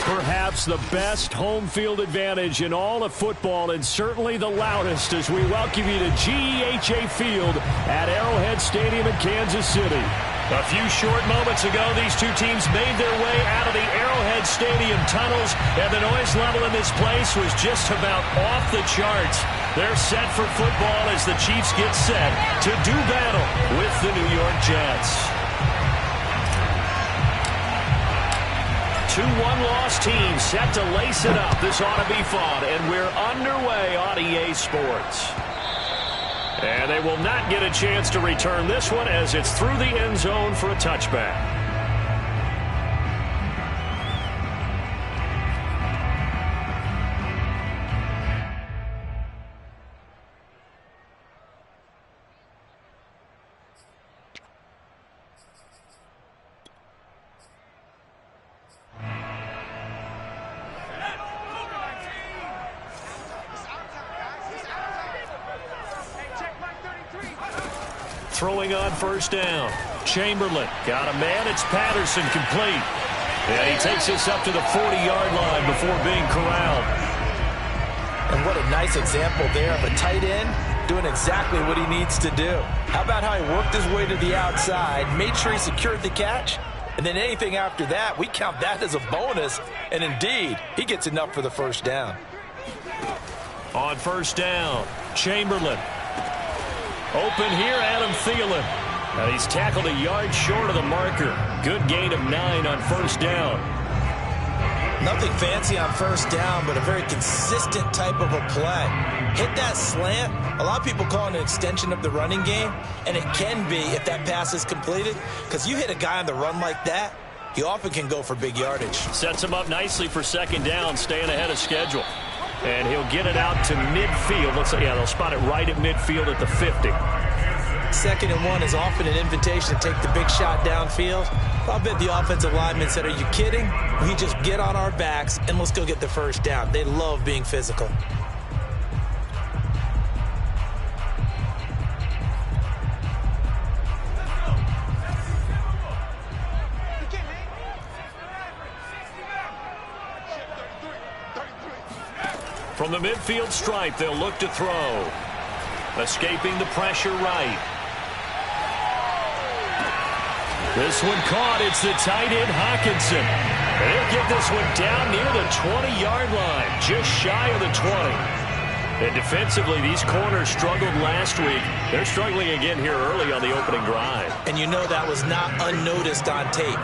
Perhaps the best home field advantage in all of football, and certainly the loudest, as we welcome you to GEHA Field at Arrowhead Stadium in Kansas City. A few short moments ago, these two teams made their way out of the Arrowhead Stadium tunnels, and the noise level in this place was just about off the charts. They're set for football as the Chiefs get set to do battle with the New York Jets. 2 one-loss teams set to lace it up. This ought to be fun, and we're underway on EA Sports. And they will not get a chance to return this one as it's through the end zone for a touchback. Throwing on first down. Chamberlain got a man. It's Patterson, complete. And he takes us up to the 40-yard line before being corralled. And what a nice example there of a tight end doing exactly what he needs to do. How about how he worked his way to the outside, made sure he secured the catch, and then anything after that, we count that as a bonus. And indeed, he gets enough for the first down. On first down, Chamberlain. Open here, Adam Thielen. And he's tackled a yard short of the marker. Good gain of 9 on first down. Nothing fancy on first down, but a very consistent type of a play. Hit that slant. A lot of people call it an extension of the running game, and it can be if that pass is completed, because you hit a guy on the run like that, he often can go for big yardage. Sets him up nicely for second down, staying ahead of schedule. And he'll get it out to midfield. Let's say, yeah, they'll spot it right at midfield at the 50. 2nd and 1 is often an invitation to take the big shot downfield. I'll bet the offensive lineman said, are you kidding? We just get on our backs and let's go get the first down. They love being physical. From the midfield stripe, they'll look to throw. Escaping the pressure right. This one caught. It's the tight end, Hockenson. They'll get this one down near the 20-yard line, just shy of the 20. And defensively, these corners struggled last week. They're struggling again here early on the opening drive. And you know that was not unnoticed on tape.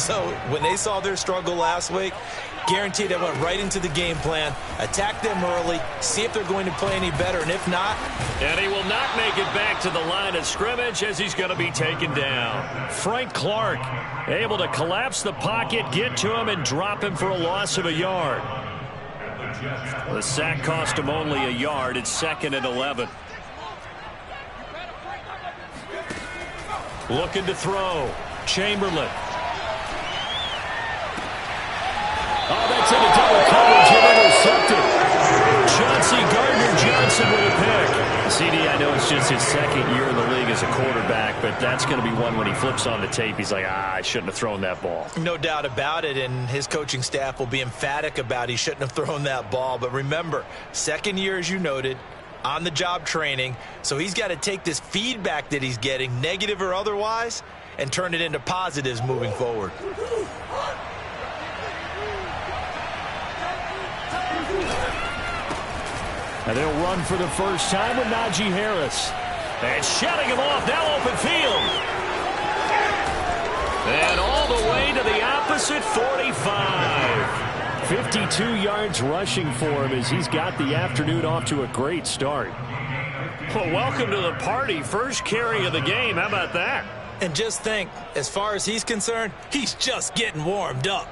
So when they saw their struggle last week, guaranteed they went right into the game plan, attack them early, see if they're going to play any better, and if not. And he will not make it back to the line of scrimmage as he's going to be taken down. Frank Clark able to collapse the pocket, get to him, and drop him for a loss of a yard. The sack cost him only a yard. It's 2nd and 11. Looking to throw. Chamberlain. Oh, that's into double coverage and intercepted. Chauncey Gardner-Johnson with a pick. CD, I know it's just his 2nd year in the league as a quarterback, but that's going to be one when he flips on the tape. He's like, I shouldn't have thrown that ball. No doubt about it, and his coaching staff will be emphatic about he shouldn't have thrown that ball. But remember, 2nd year, as you noted, on-the-job training, so he's got to take this feedback that he's getting, negative or otherwise, and turn it into positives moving forward. And they'll run for the first time with Najee Harris. And shutting him off, now open field. And all the way to the opposite 45. 52 yards rushing for him as he's got the afternoon off to a great start. Well, welcome to the party. First carry of the game. How about that? And just think, as far as he's concerned, he's just getting warmed up.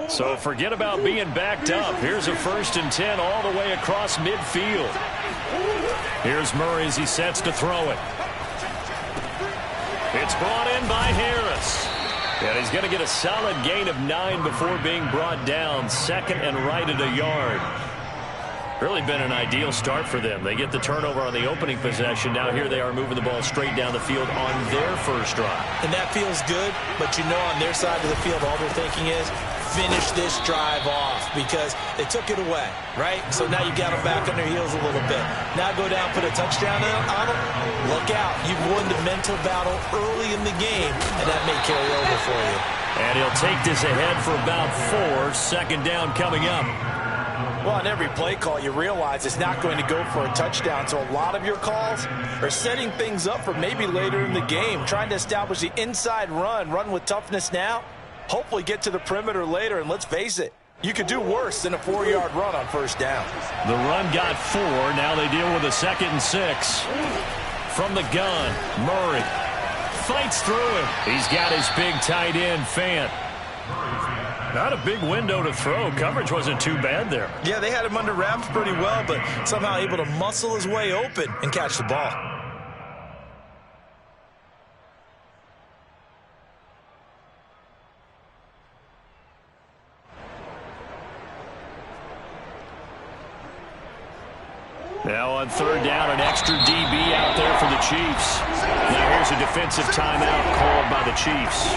So forget about being backed up. Here's a 1st and 10 all the way across midfield. Here's Murray as he sets to throw it. It's brought in by Harris. And he's going to get a solid gain of 9 before being brought down. 2nd and right at a yard. Really been an ideal start for them. They get the turnover on the opening possession. Now here they are moving the ball straight down the field on their first drive. And that feels good, but you know on their side of the field all they're thinking is finish this drive off because they took it away, right? So now you got them back on their heels a little bit. Now go down, put a touchdown on them. Look out. You've won the mental battle early in the game, and that may carry over for you. And he'll take this ahead for about 4. Second down coming up. Well, on every play call, you realize it's not going to go for a touchdown. So a lot of your calls are setting things up for maybe later in the game, trying to establish the inside run with toughness now, hopefully get to the perimeter later. And let's face it, you could do worse than a 4-yard run on first down. The run got 4. Now they deal with a 2nd and 6. From the gun, Murray fights through it. He's got his big tight end, Fant. Not a big window to throw. Coverage wasn't too bad there. Yeah, they had him under wraps pretty well, but somehow able to muscle his way open and catch the ball. Now on third down, an extra DB out there for the Chiefs. Now here's a defensive timeout called by the Chiefs.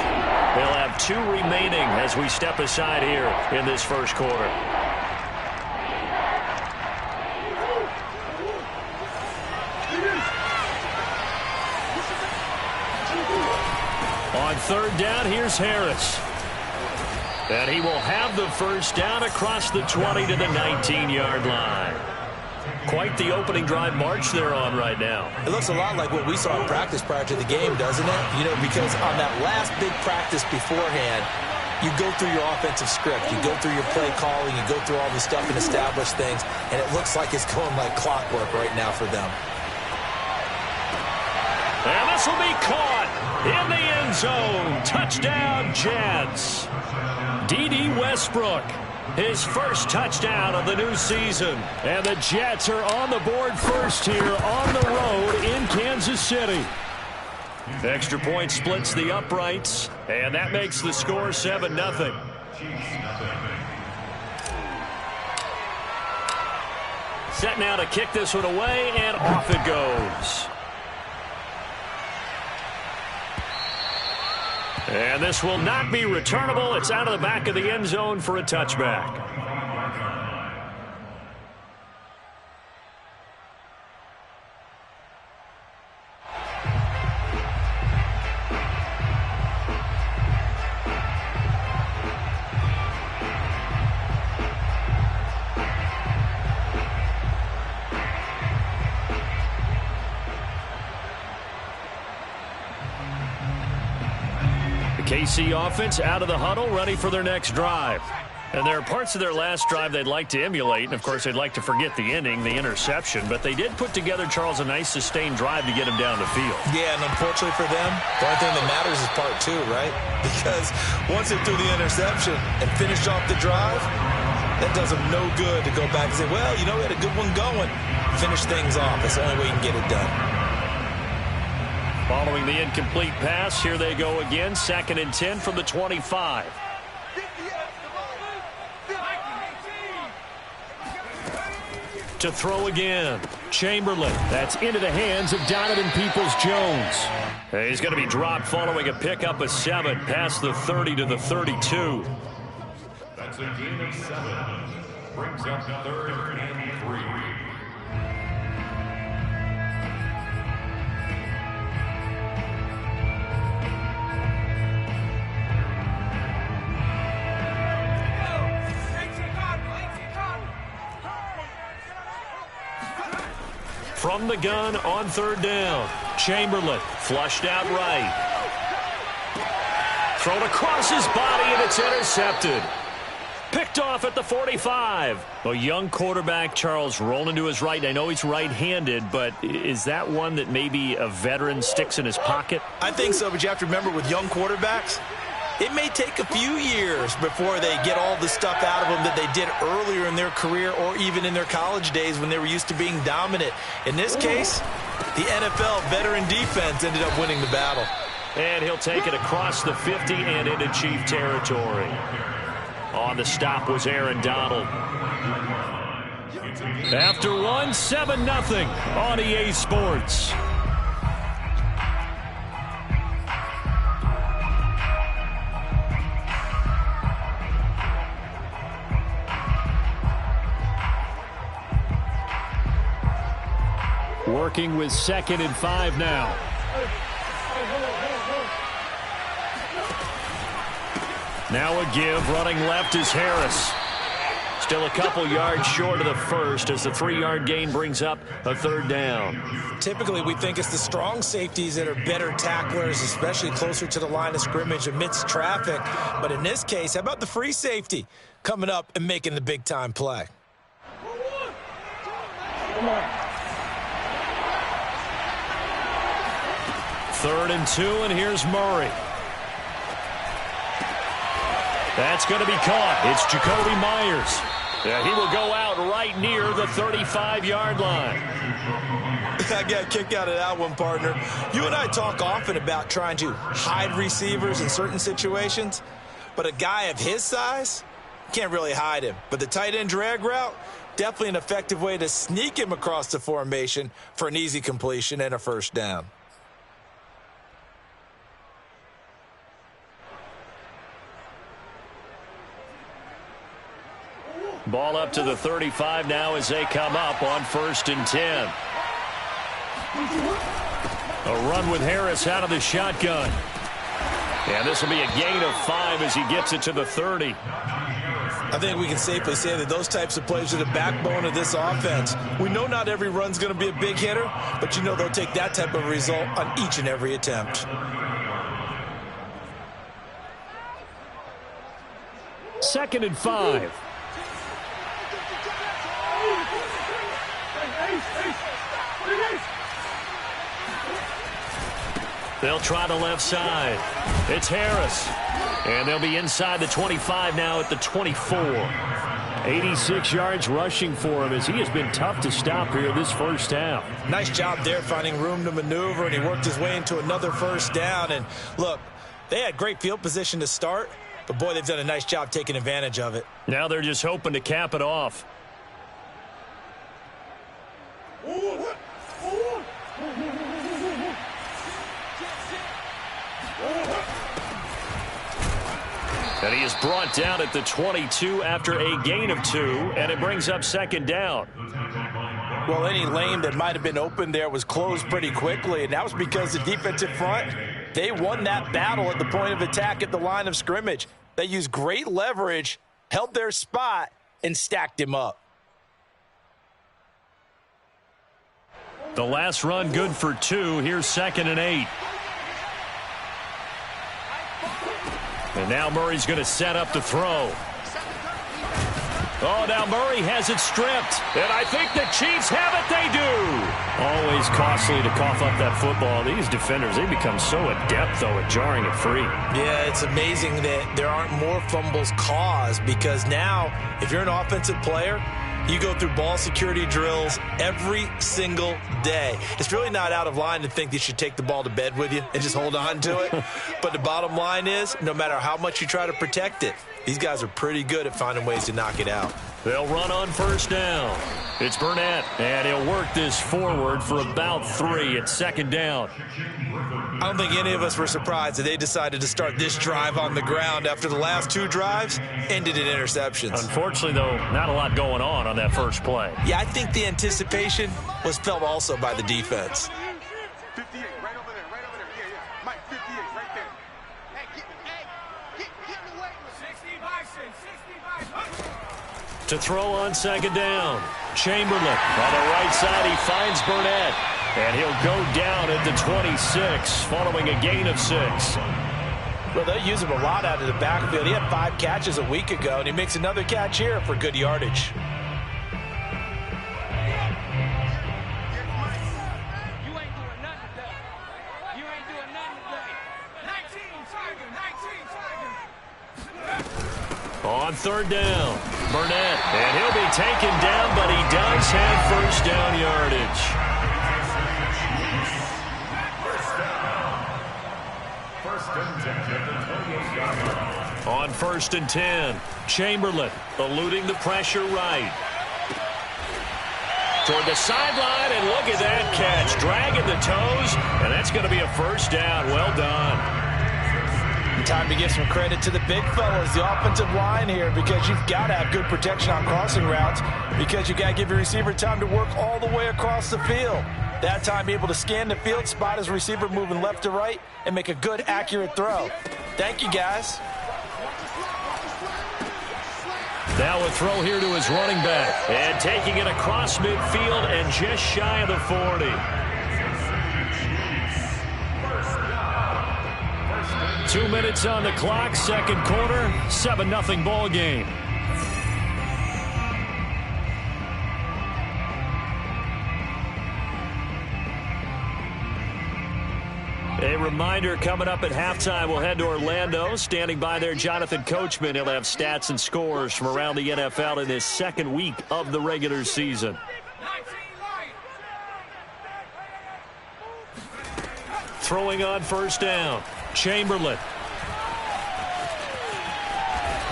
They'll have 2 remaining as we step aside here in this first quarter. On third down, here's Harris. And he will have the first down across the 20 to the 19-yard line. Quite the opening drive march they're on right now. It looks a lot like what we saw in practice prior to the game, doesn't it? You know, because on that last big practice beforehand, you go through your offensive script. You go through your play calling. You go through all this stuff and establish things. And it looks like it's going like clockwork right now for them. And this will be caught in the end zone. Touchdown, Jets. D.D. Westbrook. His first touchdown of the new season. And the Jets are on the board first here on the road in Kansas City. Extra point splits the uprights, and that makes the score 7-0. Set now to kick this one away, and off it goes. And this will not be returnable. It's out of the back of the end zone for a touchback. KC offense out of the huddle, ready for their next drive. And there are parts of their last drive they'd like to emulate, and of course they'd like to forget the ending, the interception, but they did put together, Charles, a nice sustained drive to get him down the field. Yeah, and unfortunately for them, the only thing that matters is part 2, right? Because once they threw the interception and finished off the drive, that does them no good to go back and say, well, you know, we had a good one going. Finish things off. That's the only way you can get it done. Following the incomplete pass, here they go again. 2nd and 10 from the 25. To throw again. Chamberlain. That's into the hands of Donovan Peoples-Jones. He's going to be dropped following a pickup of 7 past the 30 to the 32. That's a gain of 7. Brings up 3rd and 3. From the gun on 3rd down. Chamberlain flushed out right. Thrown across his body, and it's intercepted. Picked off at the 45. A young quarterback, Charles, rolling to his right. I know he's right-handed, but is that one that maybe a veteran sticks in his pocket? I think so, but you have to remember with young quarterbacks, it may take a few years before they get all the stuff out of them that they did earlier in their career or even in their college days when they were used to being dominant. In this case, the NFL veteran defense ended up winning the battle. And he'll take it across the 50 and into Chief territory. On the stop was Aaron Donald. After one, 7-0 on EA Sports. Working with 2nd and 5 now. Now a give. Running left is Harris. Still a couple yards short of the first as the 3-yard gain brings up a 3rd down. Typically, we think it's the strong safeties that are better tacklers, especially closer to the line of scrimmage amidst traffic. But in this case, how about the free safety coming up and making the big-time play? Come on. 3rd and 2, and here's Murray. That's going to be caught. It's Jacoby Myers. Yeah, he will go out right near the 35-yard line. I got a kick out of that one, partner. You and I talk often about trying to hide receivers in certain situations, but a guy of his size can't really hide him. But the tight end drag route, definitely an effective way to sneak him across the formation for an easy completion and a 1st down. Ball up to the 35 now as they come up on 1st and 10. A run with Harris out of the shotgun. And this will be a gain of 5 as he gets it to the 30. I think we can safely say that those types of plays are the backbone of this offense. We know not every run's going to be a big hitter, but you know they'll take that type of result on each and every attempt. 2nd and 5. They'll try the left side. It's Harris. And they'll be inside the 25 now at the 24. 86 yards rushing for him as he has been tough to stop here this first half. Nice job there finding room to maneuver, and he worked his way into another 1st down. And look, they had great field position to start, but boy, they've done a nice job taking advantage of it. Now they're just hoping to cap it off. And he is brought down at the 22 after a gain of 2, and it brings up 2nd down. Well, any lane that might have been open there was closed pretty quickly, and that was because the defensive front, they won that battle at the point of attack at the line of scrimmage. They used great leverage, held their spot, and stacked him up. The last run good for 2. Here's 2nd and 8. And now Murray's going to set up the throw. Oh, now Murray has it stripped. And I think the Chiefs have it. They do. Always costly to cough up that football. These defenders, they become so adept, though, at jarring it free. Yeah, it's amazing that there aren't more fumbles caused because now, if you're an offensive player, you go through ball security drills every single day. It's really not out of line to think you should take the ball to bed with you and just hold on to it. But the bottom line is, no matter how much you try to protect it, these guys are pretty good at finding ways to knock it out. They'll run on 1st down. It's Burnett, and he'll work this forward for about 3 at 2nd down. I don't think any of us were surprised that they decided to start this drive on the ground after the last 2 drives ended in interceptions. Unfortunately, though, not a lot going on that first play. Yeah, I think the anticipation was felt also by the defense. 58, right over there, right over there. Yeah. Mike, 58, right there. Hey, get in the way. 60 to throw on 2nd down. Chamberlain on the right side. He finds Burnett. And he'll go down at the 26 following a gain of 6. Well, they use him a lot out of the backfield. He had 5 catches a week ago, and he makes another catch here for good yardage. On 3rd down, Burnett. And he'll be taken down, but he does have 1st down yardage. On 1st and 10, Chamberlain eluding the pressure right. toward the sideline, and look at that catch. Dragging the toes, and that's going to be a first down. Well done. Time to give some credit to the big fellas, the offensive line here, because you've got to have good protection on crossing routes, because you've got to give your receiver time to work all the way across the field. That time, be able to scan the field, spot his receiver moving left to right, and make a good, accurate throw. Thank you, guys. Now a throw here to his running back. And taking it across midfield and just shy of the 40. Two minutes on the clock, second quarter, 7-0 ball game. A reminder, coming up at halftime, we'll head to Orlando. Standing by there, Jonathan Coachman. He'll have stats and scores from around the NFL in this second week of the regular season. Throwing on first down, Chamberlain.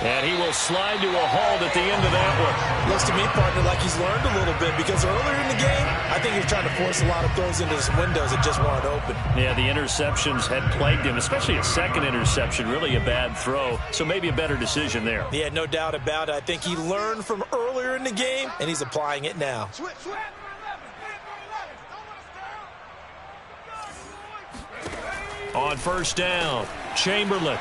And he will slide to a halt at the end of that one. Looks to me, partner, like he's learned a little bit, because earlier in the game, I think he was trying to force a lot of throws into his windows that just weren't open. Yeah, the interceptions had plagued him, especially a second interception, really a bad throw. So maybe a better decision there. Yeah, no doubt about it. I think he learned from earlier in the game, and he's applying it now. On first down, Chamberlain.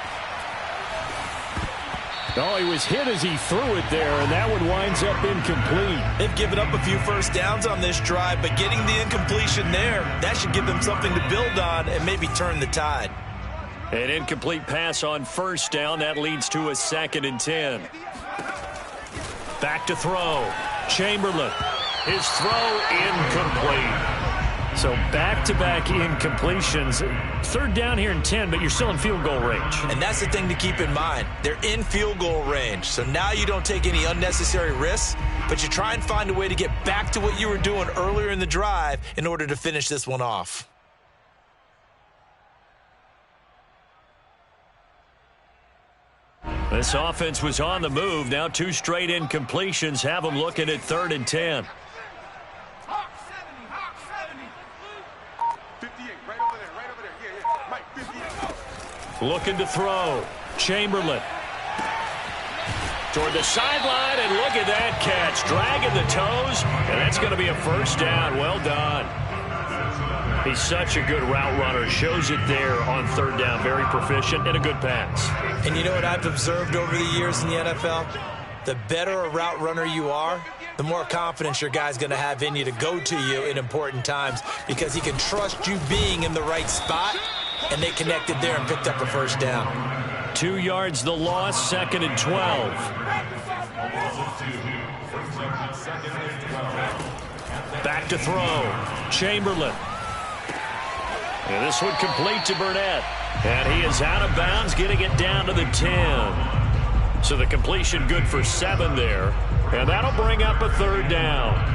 Oh, he was hit as he threw it there, and that one winds up incomplete. They've given up a few first downs on this drive, but getting the incompletion there, that should give them something to build on and maybe turn the tide. An incomplete pass on first down. That leads to a 2nd and 10. Back to throw. Chamberlain. His throw incomplete. So back-to-back incompletions. Third down here in 10, but you're still in field goal range. And that's the thing to keep in mind. They're in field goal range. So now you don't take any unnecessary risks, but you try and find a way to get back to what you were doing earlier in the drive in order to finish this one off. This offense was on the move. Now 2 straight incompletions have them looking at 3rd and 10. Looking to throw. Chamberlain. Toward the sideline, and look at that catch. Dragging the toes, and that's going to be a first down. Well done. He's such a good route runner. Shows it there on 3rd down. Very proficient and a good pass. And you know what I've observed over the years in the NFL? The better a route runner you are, the more confidence your guy's going to have in you to go to you in important times, because he can trust you being in the right spot, and they connected there and picked up a first down. 2 yards the loss, 2nd and 12. Back to throw. Chamberlain. And this one complete to Burnett. And he is out of bounds, getting it down to the 10. So the completion good for 7 there. And that'll bring up a 3rd down.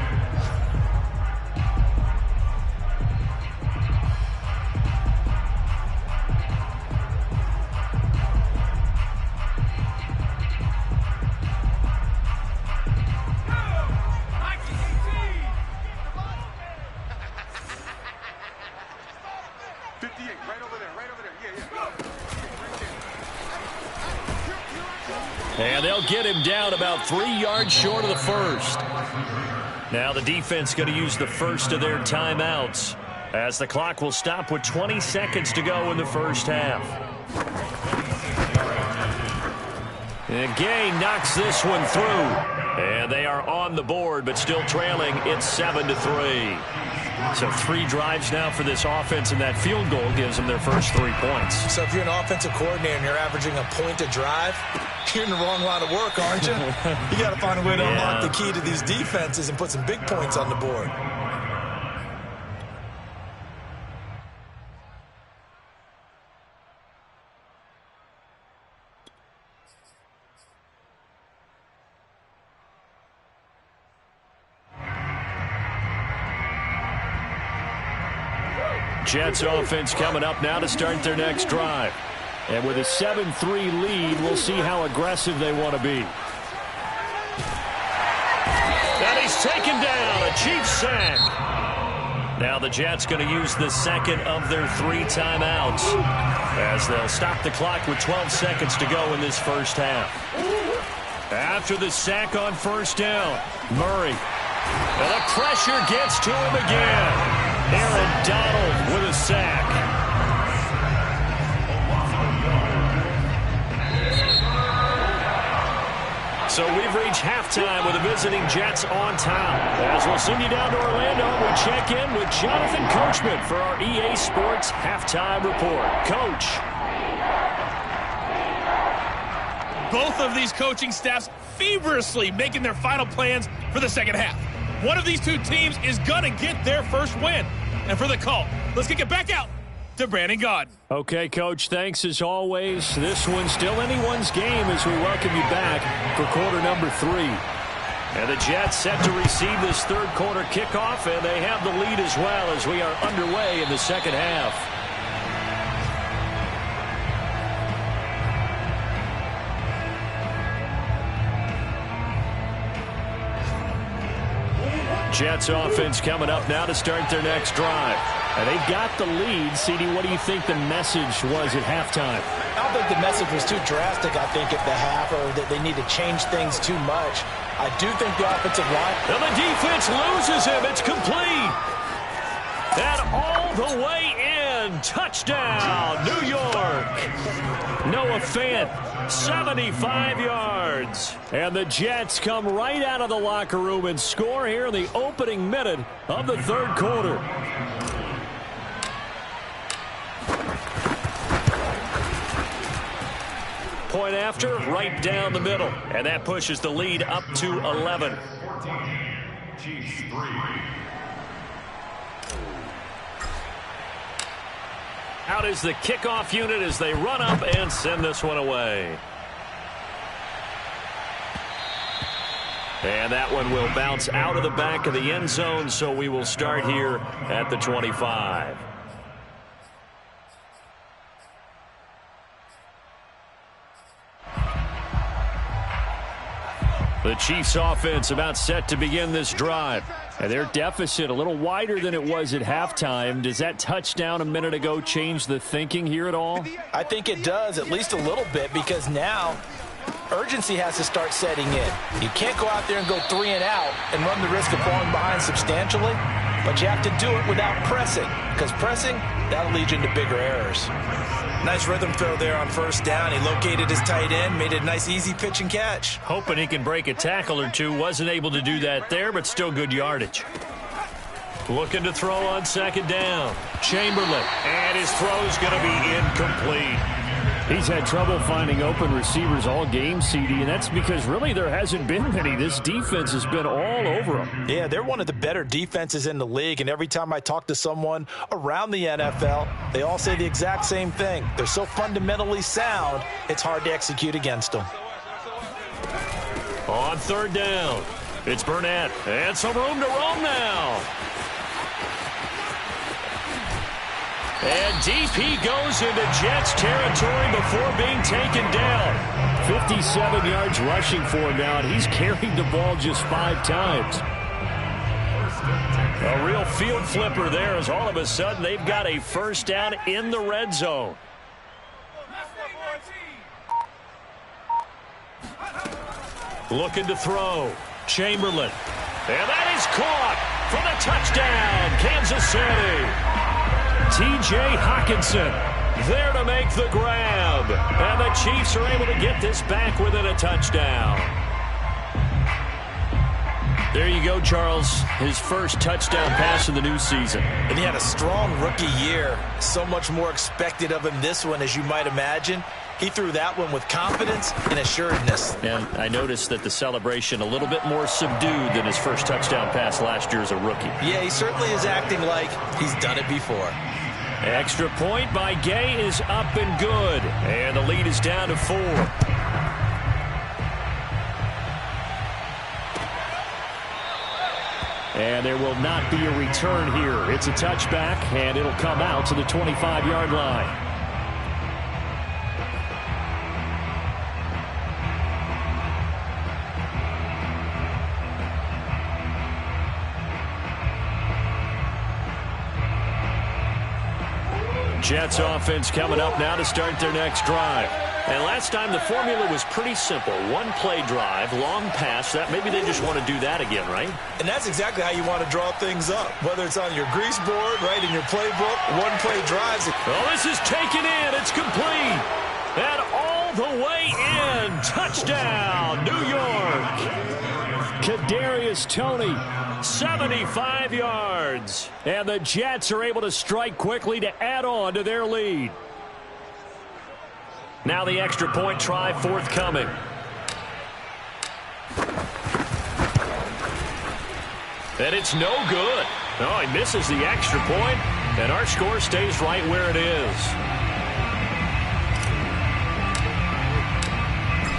And they'll get him down about 3 yards short of the first. Now the defense going to use the first of their timeouts, as the clock will stop with 20 seconds to go in the first half. And Gay knocks this one through. And they are on the board, but still trailing. It's 7-3. So 3 drives now for this offense, and that field goal gives them their first 3 points. So if you're an offensive coordinator and you're averaging a point a drive, you're in the wrong line of work, aren't you? You got to find a way to unlock the key to these defenses and put some big points on the board. Jets offense coming up now to start their next drive. And with a 7-3 lead, we'll see how aggressive they want to be. And he's He's taken down. A Chiefs sack. Now the Jets going to use the second of their 3 timeouts as they'll stop the clock with 12 seconds to go in this first half. After the sack on first down, Murray. And the pressure gets to him again. Aaron Donald with a sack. So we've reached halftime with the visiting Jets on top. As we'll send you down to Orlando, we check in with Jonathan Coachman for our EA Sports Halftime Report. Coach. Both of these coaching staffs feverishly making their final plans for the second half. One of these two teams is going to get their first win. And for the call, let's kick it back out to Brandon Gaudin. Okay, Coach, thanks as always. This one's still anyone's game as we welcome you back for quarter number 3. And the Jets set to receive this third quarter kickoff, and they have the lead as well as we are underway in the second half. Jets offense coming up now to start their next drive. And they've got the lead. CD, what do you think the message was at halftime? I don't think the message was too drastic, I think, at the half, or that they need to change things too much. I do think the offensive line... And the defense loses him. It's complete. And all the way in. Touchdown, New York. Noah Fant, 75 yards. And the Jets come right out of the locker room and score here in the opening minute of the third quarter. Point after, right down the middle. And that pushes the lead up to 11. 14, Chiefs 3. Out is the kickoff unit as they run up and send this one away. And that one will bounce out of the back of the end zone, so we will start here at the 25. The Chiefs offense about set to begin this drive. And their deficit a little wider than it was at halftime. Does that touchdown a minute ago change the thinking here at all? I think it does, at least a little bit, because now urgency has to start setting in. You can't go out there and go 3 and out and run the risk of falling behind substantially, but you have to do it without pressing, because pressing, that'll lead you into bigger errors. Nice rhythm throw there on first down. He located his tight end, made a nice easy pitch and catch. Hoping he can break a tackle or two. Wasn't able to do that there, but still good yardage. Looking to throw on second down. Chamberlain. And his throw's going to be incomplete. He's had trouble finding open receivers all game, CD, and that's because really there hasn't been many. This defense has been all over them. Yeah, they're one of the better defenses in the league, and every time I talk to someone around the NFL, they all say the exact same thing. They're so fundamentally sound, it's hard to execute against them. On third down, it's Burnett, and some room to roam now. And deep he goes into Jets territory before being taken down. 57 yards rushing for him now, and he's carried the ball just 5 times. A real field flipper there as all of a sudden they've got a first down in the red zone. Looking to throw. Chamberlain. And that is caught for the touchdown, Kansas City. T.J. Hockenson there to make the grab. And the Chiefs are able to get this back within a touchdown. There you go, Charles. His first touchdown pass of the new season. And he had a strong rookie year. So much more expected of him this one, as you might imagine. He threw that one with confidence and assuredness. And I noticed that the celebration a little bit more subdued than his first touchdown pass last year as a rookie. Yeah, he certainly is acting like he's done it before. Extra point by Gay is up and good. And the lead is down to 4. And there will not be a return here. It's a touchback, and it'll come out to the 25-yard line. Jets offense coming up now to start their next drive. And last time the formula was pretty simple. One play drive, long pass. That maybe they just want to do that again, right? And that's exactly how you want to draw things up. Whether it's on your grease board, right, in your playbook, one play drives. Oh, this is taken in. It's complete. And all the way in. Touchdown, New York. Kadarius Toney, 75 yards. And the Jets are able to strike quickly to add on to their lead. Now the extra point try forthcoming. And it's no good. Oh, he misses the extra point, and our score stays right where it is.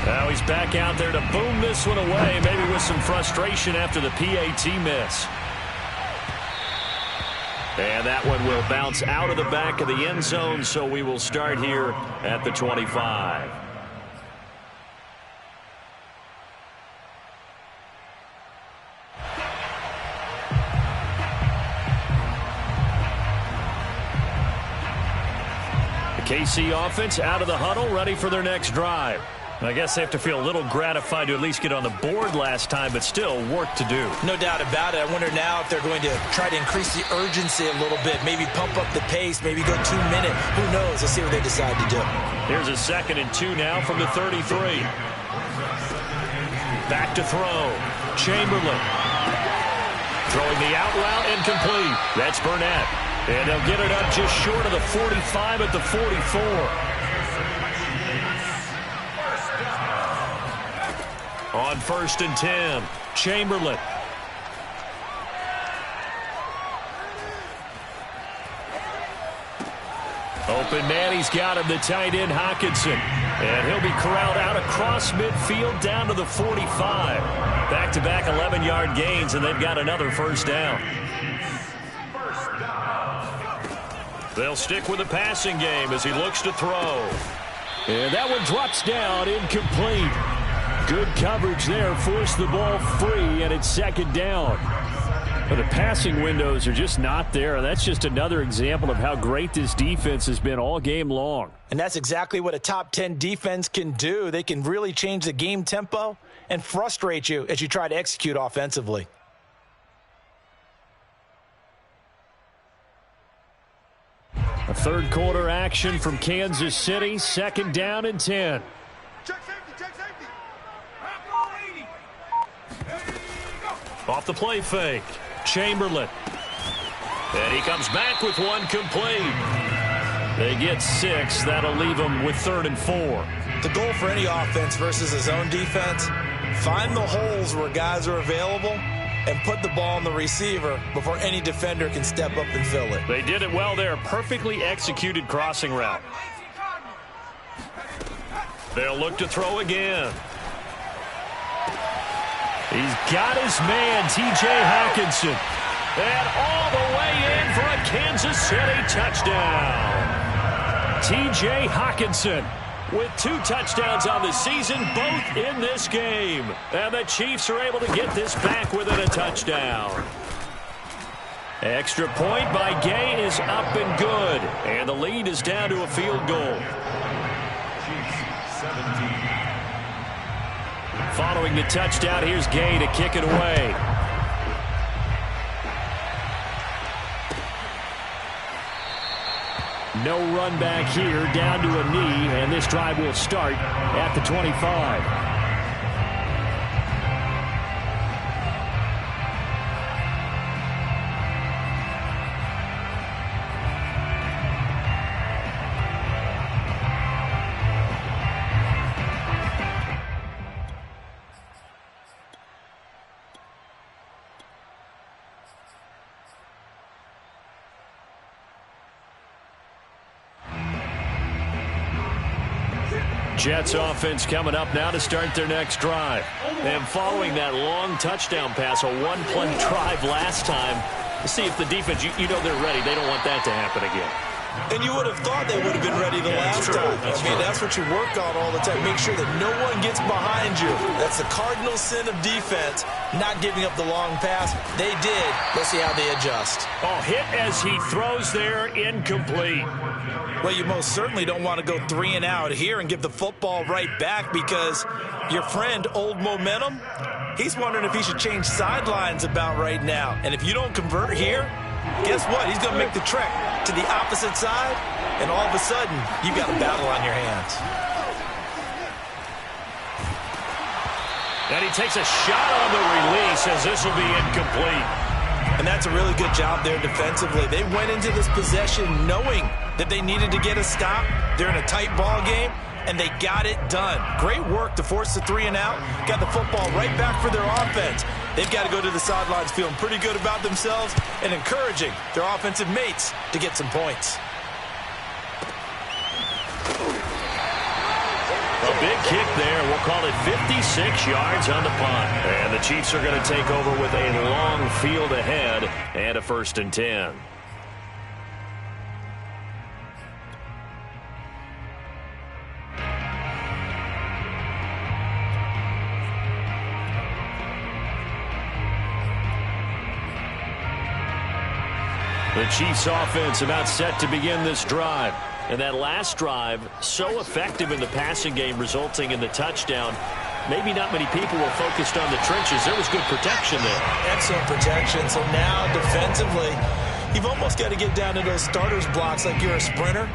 Now he's back out there to boom this one away, maybe with some frustration after the PAT miss. And that one will bounce out of the back of the end zone, so we will start here at the 25. The KC offense out of the huddle, ready for their next drive. I guess they have to feel a little gratified to at least get on the board last time, but still work to do. No doubt about it. I wonder now if they're going to try to increase the urgency a little bit, maybe pump up the pace, maybe go 2 minutes. Who knows? Let's see what they decide to do. Here's a 2nd and 2 now from the 33. Back to throw. Chamberlain. Throwing the out route incomplete. That's Burnett. And they'll get it up just short of the 45 at the 44. On 1st and 10, Chamberlain. Open man, he's got him, the tight end, Hockenson. And he'll be corralled out across midfield down to the 45. Back-to-back 11-yard gains, and they've got another first down. They'll stick with the passing game as he looks to throw. And that one drops down, incomplete. Good coverage there, forced the ball free, and it's 2nd down. But the passing windows are just not there, and that's just another example of how great this defense has been all game long. And that's exactly what a top 10 defense can do. They can really change the game tempo and frustrate you as you try to execute offensively. A third quarter action from Kansas City, 2nd down and 10. Check safety, check safety. Off the play fake, Chamberlain. And he comes back with one complete. They get 6. That'll leave them with 3rd and 4. The goal for any offense versus a zone defense, find the holes where guys are available and put the ball on the receiver before any defender can step up and fill it. They did it well there. Perfectly executed crossing route. They'll look to throw again. He's got his man, T.J. Hockenson. And all the way in for a Kansas City touchdown. T.J. Hockenson with 2 touchdowns on the season, both in this game. And the Chiefs are able to get this back within a touchdown. Extra point by Gay is up and good. And the lead is down to a field goal. Chiefs 17. Following the touchdown, here's Gay to kick it away. No run back here, down to a knee, and this drive will start at the 25. Jets offense coming up now to start their next drive. And following that long touchdown pass, a one-play drive last time, see if the defense, you know they're ready. They don't want that to happen again. And you would have thought they would have been ready the last time. That's what you work on all the time. Make sure that no one gets behind you. That's the cardinal sin of defense, not giving up the long pass. They did. Let's see how they adjust. Oh, hit as he throws there, incomplete. Well, you most certainly don't want to go 3 and out here and give the football right back, because your friend, Old Momentum, he's wondering if he should change sidelines about right now. And if you don't convert here, guess what? He's going to make the trek to the opposite side, and all of a sudden, you've got a battle on your hands. And he takes a shot on the release as this will be incomplete. And that's a really good job there defensively. They went into this possession knowing that they needed to get a stop. They're in a tight ball game, and they got it done. Great work to force the 3 and out. Got the football right back for their offense. They've got to go to the sidelines feeling pretty good about themselves and encouraging their offensive mates to get some points. A big kick there. We'll call it 56 yards on the punt. And the Chiefs are going to take over with a long field ahead and a 1st and 10. The Chiefs offense about set to begin this drive. And that last drive, so effective in the passing game, resulting in the touchdown. Maybe not many people were focused on the trenches. There was good protection there. Excellent protection. So now defensively, you've almost got to get down to those starters blocks like you're a sprinter.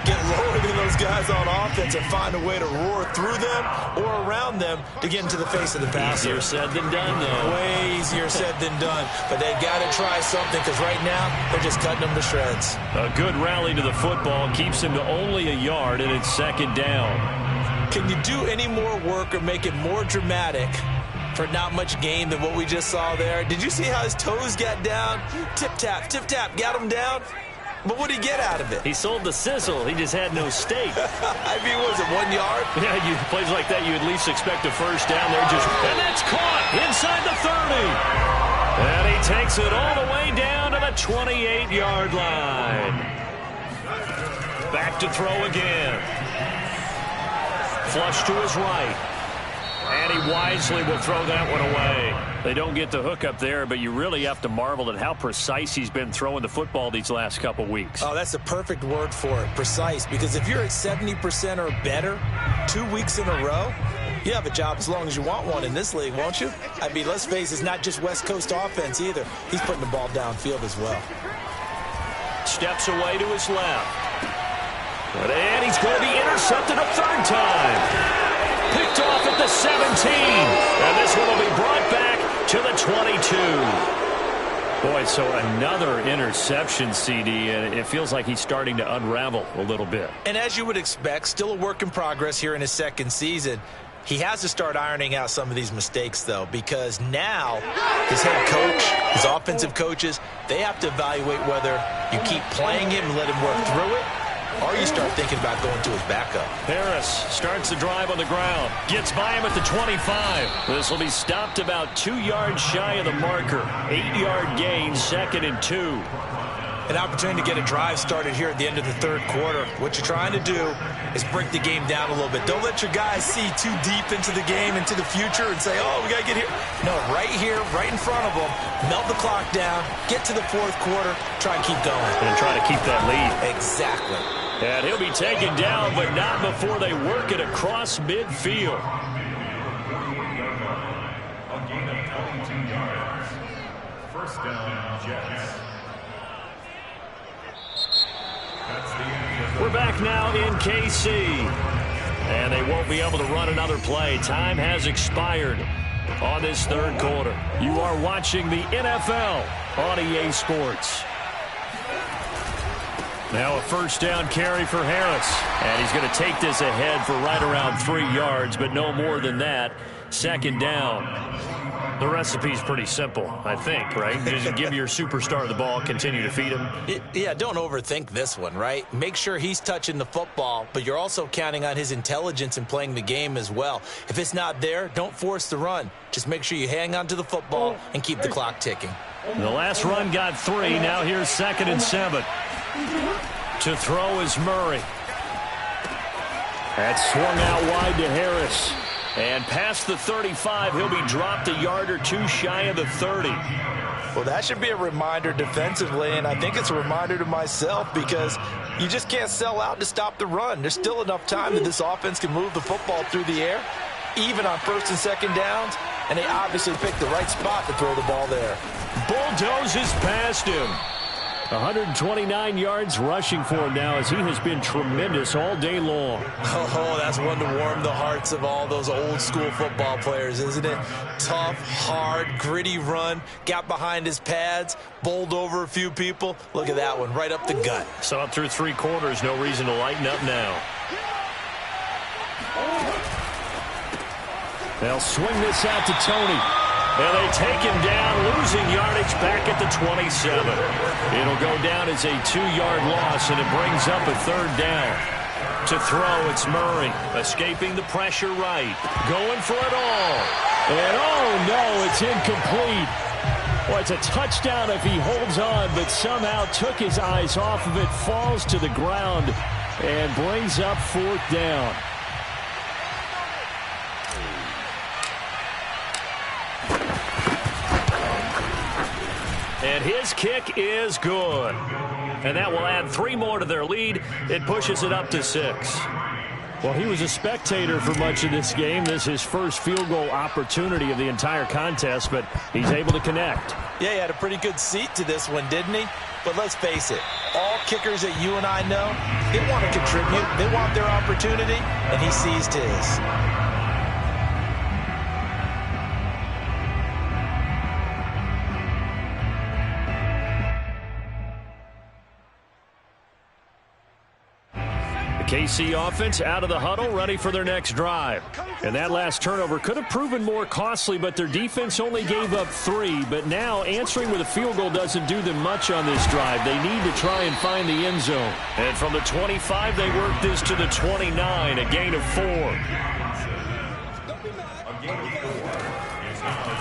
Get lower than those guys on offense and find a way to roar through them or around them to get into the face of the passer. Easier said than done, though. Way easier said than done. But they've got to try something, because right now they're just cutting them to shreds. A good rally to the football keeps him to only a yard, and it's 2nd down. Can you do any more work or make it more dramatic for not much gain than what we just saw there? Did you see how his toes got down? Tip-tap, tip-tap, got him down. But what did he get out of it? He sold the sizzle. He just had no steak. I mean, was it 1 yard? Yeah, plays like that, you at least expect a first down there. And that's caught inside the 30. And he takes it all the way down to the 28-yard line. Back to throw again. Flush to his right. And he wisely will throw that one away. They don't get the hook up there, but you really have to marvel at how precise he's been throwing the football these last couple weeks. Oh, that's the perfect word for it, precise. Because if you're at 70% or better 2 weeks in a row, you have a job as long as you want one in this league, won't you? I mean, let's face it, it's not just West Coast offense either. He's putting the ball downfield as well. Steps away to his left. And he's going to be intercepted a 3rd time. Picked off at the 17. And this one will be brought back to the 22. Boy, so another interception, CD, and it feels like he's starting to unravel a little bit. And as you would expect, still a work in progress here in his 2nd season. He has to start ironing out some of these mistakes, though, because now his head coach, his offensive coaches, they have to evaluate whether you keep playing him and let him work through it, or you start thinking about going to his backup. Harris starts the drive on the ground. Gets by him at the 25. This will be stopped about 2 yards shy of the marker. 8-yard gain, 2nd and 2. An opportunity to get a drive started here at the end of the 3rd quarter. What you're trying to do is break the game down a little bit. Don't let your guys see too deep into the game, into the future, and say, oh, we got to get here. No, right here, right in front of them, melt the clock down, get to the 4th quarter, try and keep going. And try to keep that lead. Exactly. And he'll be taken down, but not before they work it across midfield. A gain of 22 yards. 1st down, Jets. We're back now in KC. And they won't be able to run another play. Time has expired on this 3rd quarter. You are watching the NFL on EA Sports. Now a 1st down carry for Harris. And he's going to take this ahead for right around 3 yards, but no more than that. 2nd down. The recipe's pretty simple, I think, right? Just give your superstar the ball, continue to feed him. Yeah, don't overthink this one, right? Make sure he's touching the football, but you're also counting on his intelligence in playing the game as well. If it's not there, don't force the run. Just make sure you hang on to the football and keep the clock ticking. The last run got 3. Now here's 2nd and 7. To throw is Murray. That's swung out wide to Harris. And past the 35, he'll be dropped a yard or two shy of the 30. Well, that should be a reminder defensively, and I think it's a reminder to myself because you just can't sell out to stop the run. There's still enough time that this offense can move the football through the air, even on first and second downs, and they obviously picked the right spot to throw the ball there. Bulldozes past him. 129 yards rushing for him now as he has been tremendous all day long. Oh, that's one to warm the hearts of all those old school football players, isn't it? Tough, hard, gritty run, got behind his pads, bowled over a few people. Look at that one, right up the gut. So up through 3 quarters, no reason to lighten up now. They'll swing this out to Tony. And they take him down, losing yardage back at the 27. It'll go down as a 2-yard loss, and it brings up a 3rd down. To throw, it's Murray, escaping the pressure right, going for it all. And oh no, it's incomplete. Well, it's a touchdown if he holds on, but somehow took his eyes off of it, falls to the ground, and brings up 4th down. And his kick is good. And that will add 3 more to their lead. It pushes it up to 6. Well, he was a spectator for much of this game. This is his first field goal opportunity of the entire contest, but he's able to connect. Yeah, he had a pretty good seat to this one, didn't he? But let's face it, all kickers that you and I know, they want to contribute. They want their opportunity, and he seized his. KC offense out of the huddle, ready for their next drive. And that last turnover could have proven more costly, but their defense only gave up 3. But now answering with a field goal doesn't do them much on this drive. They need to try and find the end zone. And from the 25, they work this to the 29, a gain of 4.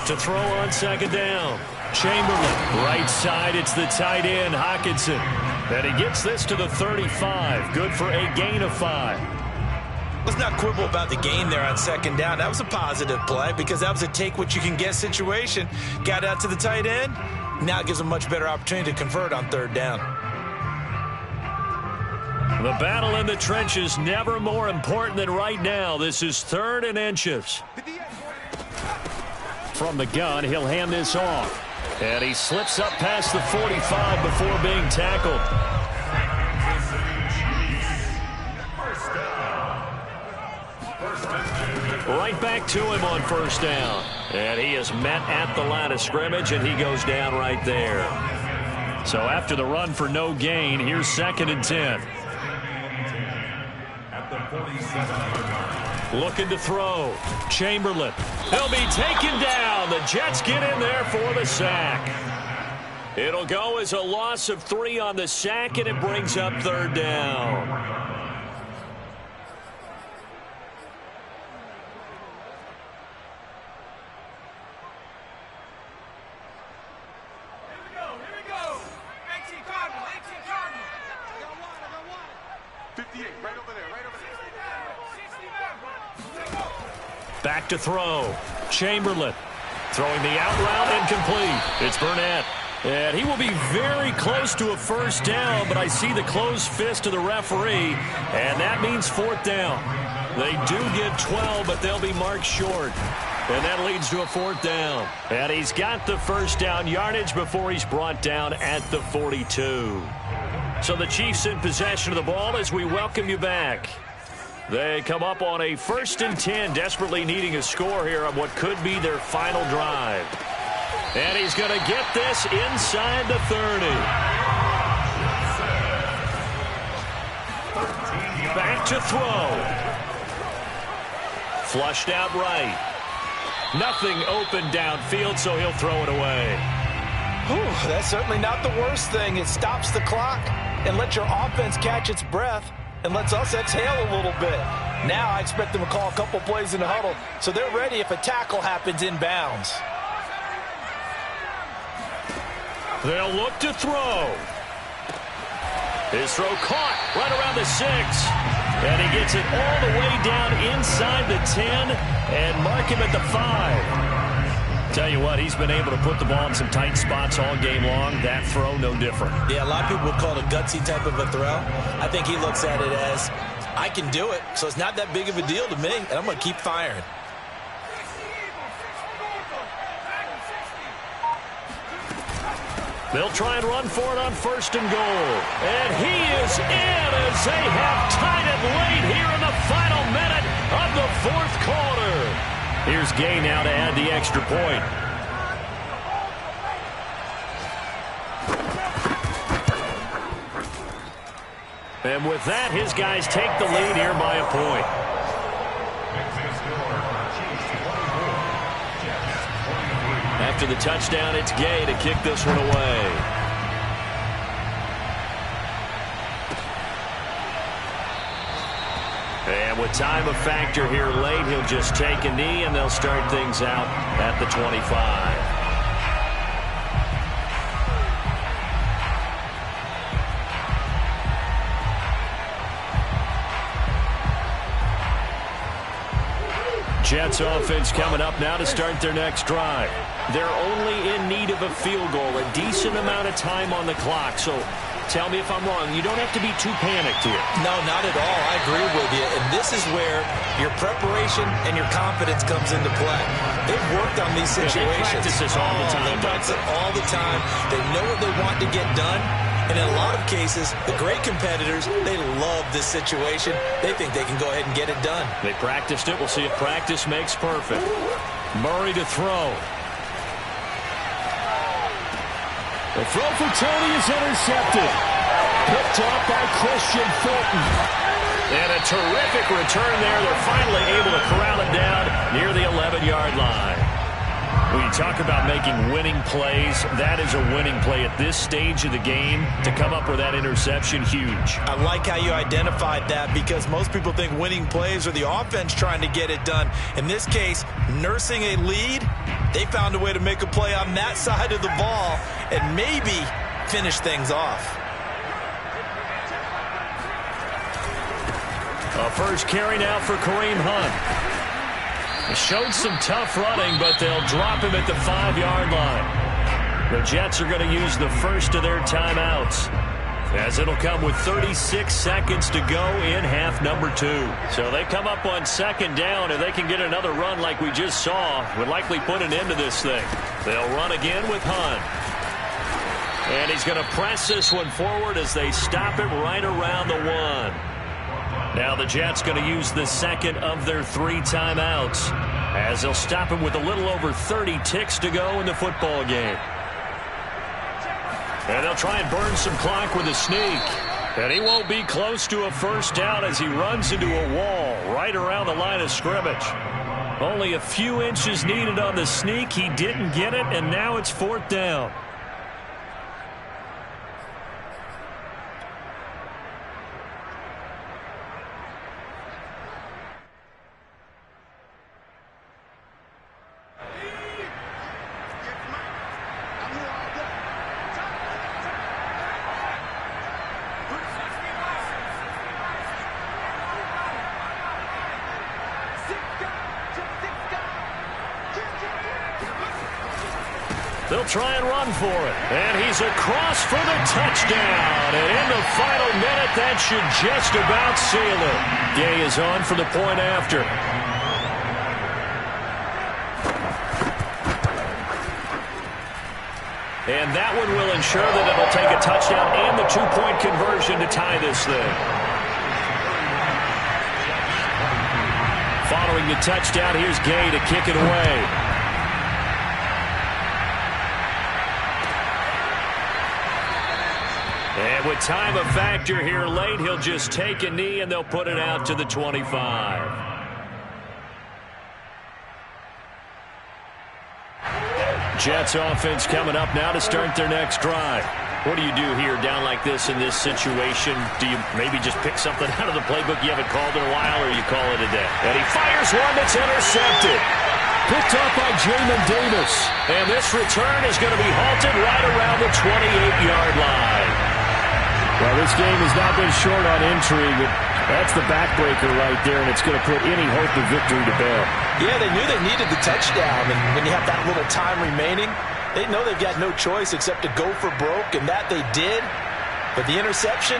To throw on 2nd down. Chamberlain, right side, it's the tight end, Hockenson. And he gets this to the 35. Good for a gain of 5. Let's not quibble about the gain there on 2nd down. That was a positive play because that was a take-what-you-can-get situation. Got out to the tight end. Now it gives them a much better opportunity to convert on 3rd down. The battle in the trenches never more important than right now. This is 3rd and inches. From the gun, he'll hand this off. And he slips up past the 45 before being tackled. Right back to him on 1st down. And he is met at the line of scrimmage, and he goes down right there. So after the run for no gain, here's 2nd and 10. Looking to throw. Chamberlain. He'll be taken down. The Jets get in there for the sack. It'll go as a loss of 3 on the sack, and it brings up 3rd down. Back to throw. Chamberlain throwing the out route incomplete. It's Burnett. And he will be very close to a 1st down, but I see the closed fist of the referee, and that means 4th down. They do get 12, but they'll be marked short. And that leads to a 4th down. And he's got the 1st down yardage before he's brought down at the 42. So the Chiefs in possession of the ball as we welcome you back. They come up on a 1st and 10, desperately needing a score here on what could be their final drive. And he's going to get this inside the 30. Back to throw. Flushed out right. Nothing open downfield, so he'll throw it away. Whew, that's certainly not the worst thing. It stops the clock and lets your offense catch its breath and lets us exhale a little bit. Now I expect them to call a couple plays in the huddle so they're ready if a tackle happens inbounds. They'll look to throw. His throw caught right around the 6. And he gets it all the way down inside the 10 and mark him at the 5. Tell you what, he's been able to put the ball in some tight spots all game long. That throw, no different. Yeah, a lot of people would call it a gutsy type of a throw. I think he looks at it as, I can do it, so it's not that big of a deal to me, and I'm going to keep firing. They'll try and run for it on 1st and goal. And he is in as they have tied it late here in the final minute of the 4th quarter. Here's Gay now to add the extra point. And with that, his guys take the lead here by a point. After the touchdown, it's Gay to kick this one away. And with time a factor here late, he'll just take a knee, and they'll start things out at the 25. Jets offense coming up now to start their next drive. They're only in need of a field goal, a decent amount of time on the clock. So tell me if I'm wrong. You don't have to be too panicked here. No, not at all. I agree with you. And this is where your preparation and your confidence comes into play. They've worked on these situations. They practice this all the time. They practice it all the time. They know what they want to get done. And in a lot of cases, the great competitors, they love this situation. They think they can go ahead and get it done. They practiced it. We'll see if practice makes perfect. Murray to throw. The throw for Tony is intercepted. Picked up by Christian Fulton. And a terrific return there. They're finally able to corral it down near the 11-yard line. When you talk about making winning plays, that is a winning play at this stage of the game. To come up with that interception, huge. I like how you identified that, because most people think winning plays are the offense trying to get it done. In this case, nursing a lead, they found a way to make a play on that side of the ball and maybe finish things off. A first carry now for Kareem Hunt. He showed some tough running, but they'll drop him at the 5-yard line. The Jets are going to use the first of their timeouts, as it'll come with 36 seconds to go in half number 2. So they come up on 2nd down, and they can get another run like we just saw. Would likely put an end to this thing. They'll run again with Hunt. And he's going to press this one forward as they stop it right around the 1. Now the Jets going to use the second of their 3 timeouts, as they'll stop him with a little over 30 ticks to go in the football game. And they'll try and burn some clock with a sneak. And he won't be close to a first down as he runs into a wall right around the line of scrimmage. Only a few inches needed on the sneak. He didn't get it, and now it's 4th down. They'll try and run for it. And he's across for the touchdown. And in the final minute, that should just about seal it. Gay is on for the point after. And that one will ensure that it'll take a touchdown and the 2-point conversion to tie this thing. Following the touchdown, here's Gay to kick it away. And with time a factor here late, he'll just take a knee and they'll put it out to the 25. Jets offense coming up now to start their next drive. What do you do here down like this in this situation? Do you maybe just pick something out of the playbook you haven't called in a while, or you call it a day? And he fires one that's intercepted. Picked up by Jamin Davis. And this return is going to be halted right around the 28-yard line. Well, this game has not been short on intrigue. That's the backbreaker right there, and it's going to put any hope of victory to bed. Yeah, they knew they needed the touchdown, and when you have that little time remaining, they know they've got no choice except to go for broke, and that they did. But the interception,